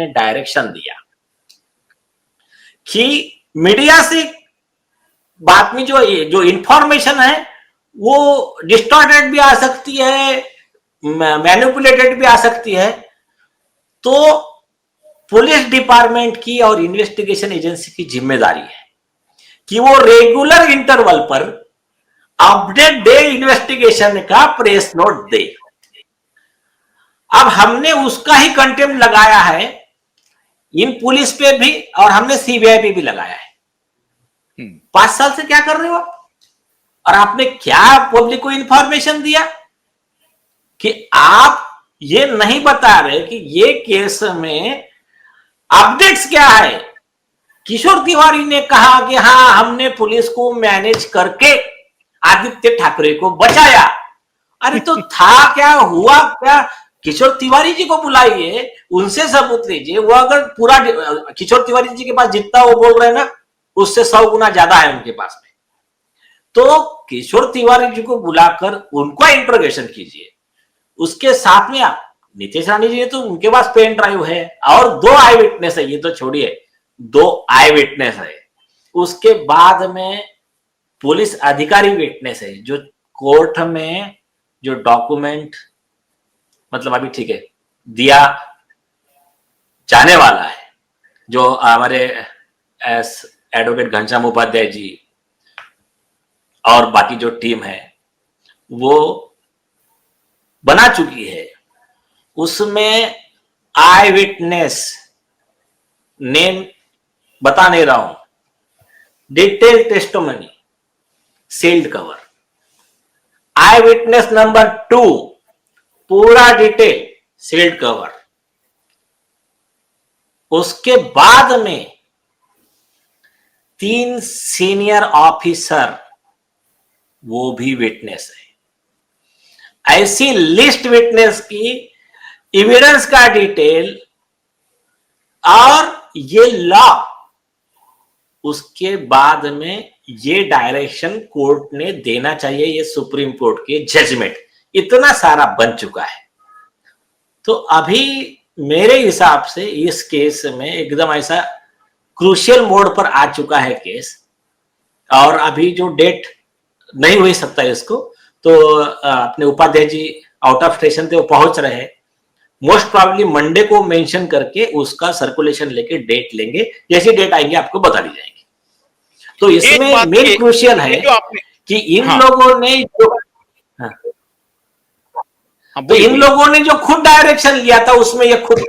Direction दिया कि media से बात में जो इंफॉर्मेशन है वो डिस्टॉर्टेड भी आ सकती है, मैनिपुलेटेड भी आ सकती है। तो पुलिस डिपार्टमेंट की और इन्वेस्टिगेशन एजेंसी की जिम्मेदारी है कि वो रेगुलर इंटरवल पर अपडेट दे, इन्वेस्टिगेशन का प्रेस नोट दे। अब हमने उसका ही कंटेम्प्ट लगाया है इन पुलिस पे भी और हमने सीबीआई पे भी लगाया है। 5 साल से क्या कर रहे हो आप? और आपने क्या पब्लिक को इंफॉर्मेशन दिया कि आप ये नहीं बता रहे कि ये केस में अपडेट्स क्या है। किशोर तिवारी ने कहा कि हाँ, हमने पुलिस को मैनेज करके आदित्य ठाकरे को बचाया। अरे तो था क्या, हुआ क्या? किशोर तिवारी जी को बुलाइए, उनसे सबूत लीजिए। वो अगर पूरा किशोर तिवारी जी के पास जितना वो बोल रहे हैं ना, उससे 100 गुना ज्यादा है उनके पास में। तो किशोर तिवारी जी को बुलाकर उनको इंट्रोगेशन कीजिए। उसके साथ में आप नीतीश रानी जी, तो उनके पास पेन ड्राइव है और 2 आई विटनेस है, ये तो छोड़िए, 2 आई विटनेस है। उसके बाद में पुलिस अधिकारी विटनेस है, जो कोर्ट में जो डॉक्यूमेंट मतलब अभी ठीक है दिया जाने वाला है, जो हमारे एडवोकेट घनश्याम उपाध्याय जी और बाकी जो टीम है वो बना चुकी है। उसमें आई विटनेस नेम बता नहीं रहा हूं, डिटेल टेस्टिमनी, सील्ड कवर। आई विटनेस नंबर 2 पूरा डिटेल, सील्ड कवर। उसके बाद में 3 सीनियर ऑफिसर वो भी विटनेस है। ऐसी लिस्ट विटनेस की, एविडेंस का डिटेल और ये लॉ। उसके बाद में ये डायरेक्शन कोर्ट ने देना चाहिए, ये सुप्रीम कोर्ट के जजमेंट, इतना सारा बन चुका है। तो अभी मेरे हिसाब से इस केस में एकदम ऐसा क्रूशियल मोड पर आ चुका है केस। और अभी जो डेट नहीं हो सकता है इसको, तो अपने Upadhyay ji out of station थे, वो पहुंच रहे हैं। मोस्ट प्रॉब्ली मंडे को मेंशन करके उसका सर्कुलेशन लेके डेट लेंगे, जैसी डेट आएंगे आपको बता दी जाएगी। तो इसमें मेन क्रूशियल है कि इन लोगों ने जो तो इन लोगों ने जो खुद डायरेक्शन लिया था उसमें ये खुद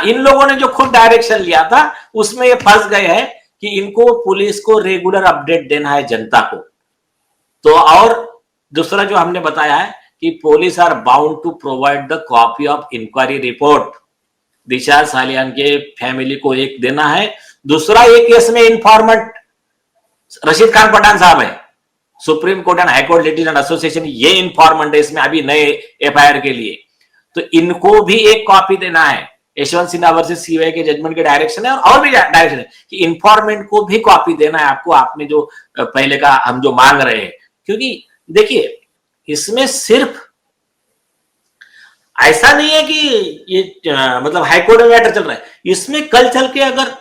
इन लोगों ने जो खुद डायरेक्शन लिया था उसमें ये फंस गए हैं कि इनको पुलिस को रेगुलर अपडेट देना है जनता को। तो और दूसरा जो हमने बताया है कि police are bound to provide the copy of inquiry report. Disha Salian के फैमिली को एक देना है। दूसरा, एक केस में इंफॉर्मेंट रशीद खान पठान साहब है, supreme court and high court litigation association, ये इंफॉर्मेंट है इसमें अभी नए एफआईआर के लिए। तो इनको भी एक कॉपी देना है। यशवंत सिन्हा वर्सेस सीबीआई के जजमेंट के डायरेक्शन है और भी डायरेक्शन है कि इंफॉर्मेंट को भी कॉपी देना है आपको, आपने जो पहले का हम जो मांग रहे हैं। क्योंकि देखिए, इसमें सिर्फ ऐसा नहीं है कि ये मतलब हाईकोर्ट में मैटर चल रहा है। इसमें कल चल के अगर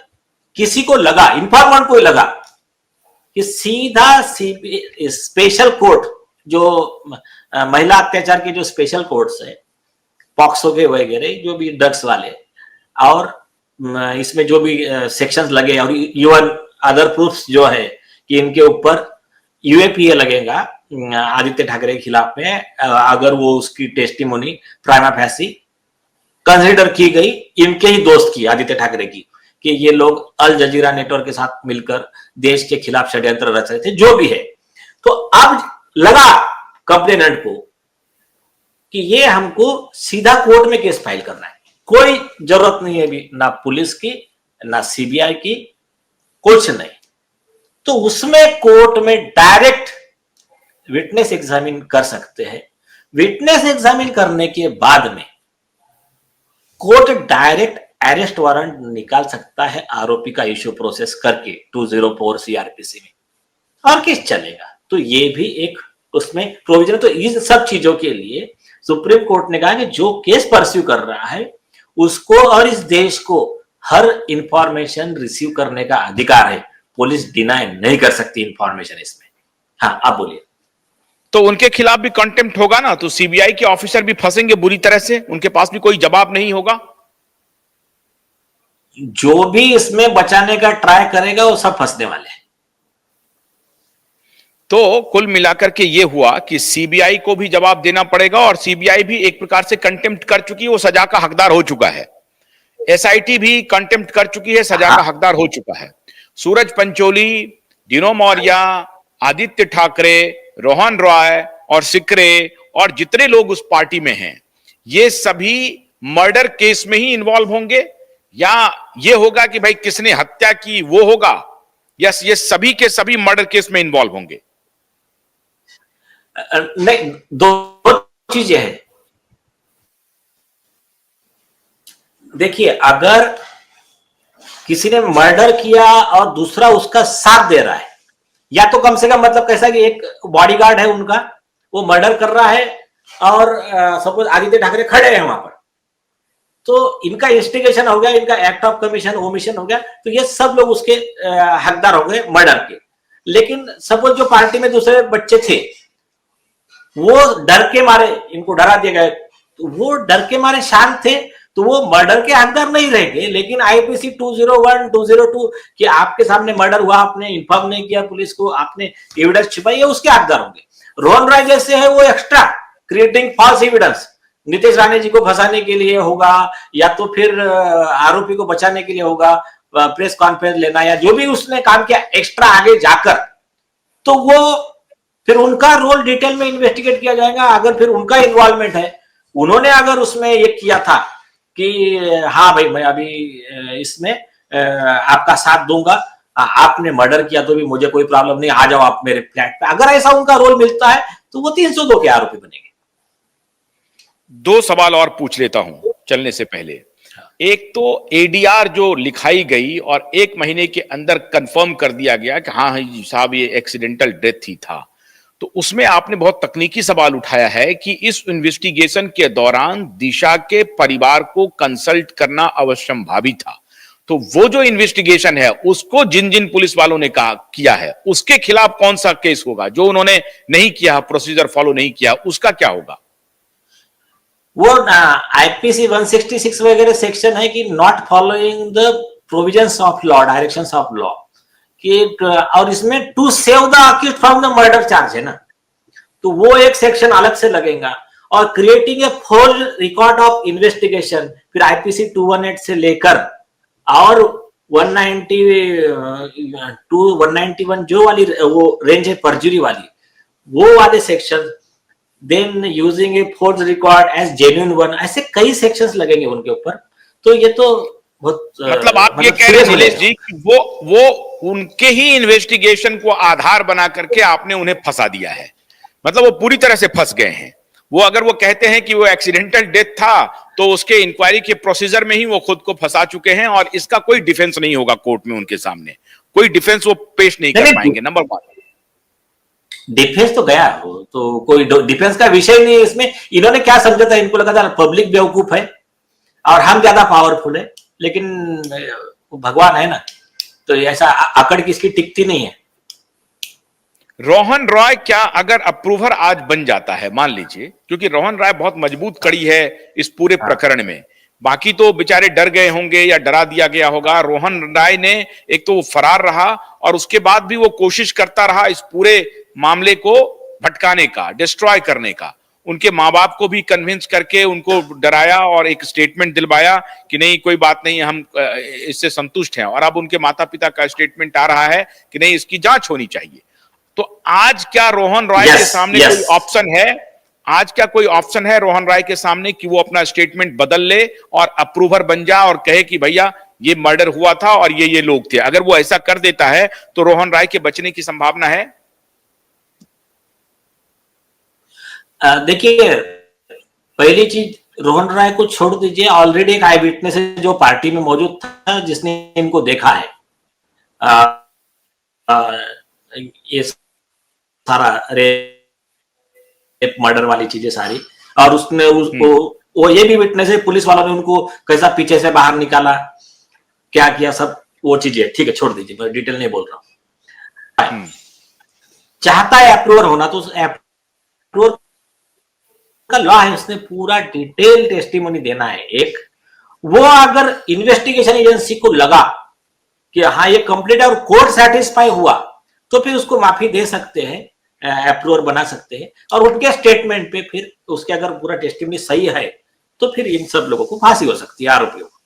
किसी को लगा, इंफॉर्मेंट को लगा कि सीधा स्पेशल कोर्ट, जो महिला अत्याचार के जो स्पेशल कोर्ट्स है, पॉक्सो के वगैरह जो भी ड्रग्स वाले, और इसमें जो भी सेक्शंस लगे और इवन अदर प्रूफ्स जो है कि इनके ऊपर यूएपीए लगेगा आदित्य ठाकरे के खिलाफ में, अगर वो उसकी टेस्टिमोनी प्राइमा फैसी कंसिडर की गई, इनके ही दोस्त की, आदित्य ठाकरे की, कि ये लोग अल जजीरा नेटवर्क के साथ मिलकर देश के खिलाफ षड्यंत्र रच रहे थे, जो भी है। तो अब लगा कंप्लेनेंट को कि ये हमको सीधा कोर्ट में केस फाइल करना है, कोई जरूरत नहीं है भी ना पुलिस की ना सीबीआई की, कुछ नहीं। तो उसमें कोर्ट में डायरेक्ट विटनेस एग्जामिन कर सकते हैं। विटनेस एग्जामिन करने के बाद में कोर्ट डायरेक्ट अरेस्ट वारंट निकाल सकता है आरोपी का इश्यू प्रोसेस करके 204 सीआरपीसी में, और केस चलेगा। तो ये भी एक उसमें प्रोविजन है। तो इन सब चीजों के लिए सुप्रीम कोर्ट ने कहा कि जो केस परस्यू कर रहा है उसको और इस देश को हर इंफॉर्मेशन रिसीव करने का अधिकार है, पुलिस डिनाई नहीं कर सकती इंफॉर्मेशन इसमें। हाँ, आप बोलिए। तो उनके खिलाफ भी कंटेम्प्ट होगा ना, तो सीबीआई के ऑफिसर भी फंसेंगे बुरी तरह से, उनके पास भी कोई जवाब नहीं होगा। जो भी इसमें बचाने का ट्राई करेगा वो सब फंसने वाले हैं। तो कुल मिलाकर के ये हुआ कि सीबीआई को भी जवाब देना पड़ेगा, और सीबीआई भी एक प्रकार से कंटेम्प्ट कर चुकी है, वो सजा का हकदार हो चुका है। एसआईटी भी कंटेम्प्ट कर चुकी है, सजा का हकदार हो चुका है। सूरज पंचोली, डिनो मौर्य, आदित्य ठाकरे, रोहन रॉय और सिकरे और जितने लोग उस पार्टी में हैं, ये सभी मर्डर केस में ही इन्वॉल्व होंगे, या ये होगा कि भाई किसने हत्या की वो होगा, या ये सभी के सभी मर्डर केस में इन्वॉल्व होंगे? नहीं, दो चीजें हैं। देखिए, अगर किसी ने मर्डर किया और दूसरा उसका साथ दे रहा है, या तो कम से कम मतलब कैसा कि एक बॉडीगार्ड है उनका, वो मर्डर कर रहा है और सपोज आदित्य ठाकरे खड़े हैं वहां पर, तो इनका इंस्टिगेशन हो गया, इनका एक्ट ऑफ कमीशन ओमिशन हो गया, तो ये सब लोग उसके हकदार हो गए मर्डर के। लेकिन सपोज जो पार्टी में दूसरे बच्चे थे, वो डर के मारे, इनको डरा दिया गया, तो वो डर के मारे शांत थे, तो वो मर्डर के हकदार नहीं रहेंगे। लेकिन आईपीसी 201, 202 कि आपके सामने मर्डर हुआ, आपने इन्फॉर्म नहीं किया पुलिस को, आपने एविडेंस छिपाई, उसके हकदार होंगे। रोहन राय जैसे है वो extra creating false evidence, Nitish Rane ji को फंसाने के लिए होगा, या तो फिर आरोपी को बचाने के लिए होगा, प्रेस कॉन्फ्रेंस लेना, या जो भी उसने काम किया एक्स्ट्रा आगे जाकर, तो वो फिर उनका रोल डिटेल में इन्वेस्टिगेट किया जाएगा। अगर फिर उनका इन्वॉल्वमेंट है, उन्होंने अगर उसमें ये किया था कि हाँ भाई मैं अभी इसमें आपका साथ दूंगा, आपने मर्डर किया तो भी मुझे कोई प्रॉब्लम नहीं, आ जाओ आप मेरे फ्लैट पे, अगर ऐसा उनका रोल मिलता है तो वो 302 के आरोपी बनेंगे। दो सवाल और पूछ लेता हूं चलने से पहले। एक तो एडीआर जो लिखाई गई और 1 महीने के अंदर कंफर्म कर दिया गया कि हाँ साहब ये एक्सीडेंटल डेथ ही था, तो उसमें आपने बहुत तकनीकी सवाल उठाया है कि इस इन्वेस्टिगेशन के दौरान दिशा के परिवार को कंसल्ट करना अवश्यंभावी था। तो वो जो इन्वेस्टिगेशन है उसको जिन जिन पुलिस वालों ने कहा किया है, उसके खिलाफ कौन सा केस होगा? जो उन्होंने नहीं किया, प्रोसीजर फॉलो नहीं किया, उसका क्या होगा? वो आईपीसी 166 वगैरह सेक्शन है कि not following the provisions of law, directions of law, कि और इसमें to save the accused from the murder charge है ना, तो वो एक सेक्शन अलग से लगेगा। और creating a full record of investigation, फिर आईपीसी 218 से लेकर और 191 जो वाली वो रेंज है परजुरी वाली, वो वाले section, then using a forge record as genuine one, ऐसे कई सेक्शंस लगेंगे उनके ऊपर। तो ये तो बहुत मतलब आप ये कह रहे हैं नीलेश जी कि वो उनके ही इन्वेस्टिगेशन को आधार बना करके आपने उन्हें फंसा दिया है, मतलब वो पूरी तरह से फंस गए हैं। वो अगर वो कहते हैं कि वो एक्सीडेंटल डेथ था, तो उसके इंक्वायरी के प्रोसीजर में ही वो खुद को फंसा चुके हैं, और इसका कोई डिफेंस नहीं होगा कोर्ट में, उनके सामने कोई डिफेंस वो पेश नहीं कर पाएंगे। नंबर 1, डिफेंस तो गया, वो तो कोई डिफेंस का विषय नहीं है इसमें। इन्होंने क्या समझा था, इनको लगा था पब्लिक बेवकूफ है और हम ज्यादा पावरफुल है, लेकिन भगवान है ना, तो ऐसा अकड़ किसकी टिकती नहीं है। रोहन रॉय क्या अगर अप्रूवर आज बन जाता है, मान लीजिए, क्योंकि रोहन रॉय बहुत मजबूत कड़ी है इस पूरे प्रकरण में, बाकी तो बेचारे डर गए होंगे या डरा दिया गया होगा। रोहन रॉय ने एक तो वो फरार रहा, और उसके बाद भी वो कोशिश करता रहा इस पूरे मामले को भटकाने का, डिस्ट्रॉय करने का। उनके माँ बाप को भी कन्विंस करके उनको डराया और एक स्टेटमेंट दिलवाया कि नहीं कोई बात नहीं, हम इससे संतुष्ट हैं। और अब उनके माता पिता का स्टेटमेंट आ रहा है कि नहीं इसकी जांच होनी चाहिए। तो आज क्या रोहन रॉय के सामने कोई ऑप्शन है? आज क्या कोई ऑप्शन है रोहन रॉय के सामने कि वो अपना स्टेटमेंट बदल ले और अप्रूवर बन जा और कहे कि भैया ये मर्डर हुआ था और ये लोग थे? अगर वो ऐसा कर देता है तो रोहन रॉय के बचने की संभावना है? देखिए, पहली चीज, रोहन राय को छोड़ दीजिए, ऑलरेडी एक आई विटनेस है जो पार्टी में मौजूद था, जिसने इनको देखा है। ये सारा रेप मर्डर वाली चीजें सारी, और उसने उसको, वो ये भी विटनेस है, पुलिस वालों ने उनको कैसा पीछे से बाहर निकाला, क्या किया, सब वो चीजें ठीक है, छोड़ दीजिए, मैं डिटेल नहीं बोल रहा हूं। चाहता है अप्रूवर होना, तो अप्रूवर का लॉ है, उसने पूरा डिटेल टेस्टिमोनी देना है। एक वो अगर इन्वेस्टिगेशन एजेंसी को लगा कि हाँ ये कंप्लीट है और कोर्ट सेटिस्फाई हुआ, तो फिर उसको माफी दे सकते हैं, अप्रूवर बना सकते हैं, और उनके स्टेटमेंट पे फिर उसके अगर पूरा टेस्टिमोनी सही है तो फिर इन सब लोगों को फांसी हो सकती है, आरोपियों को।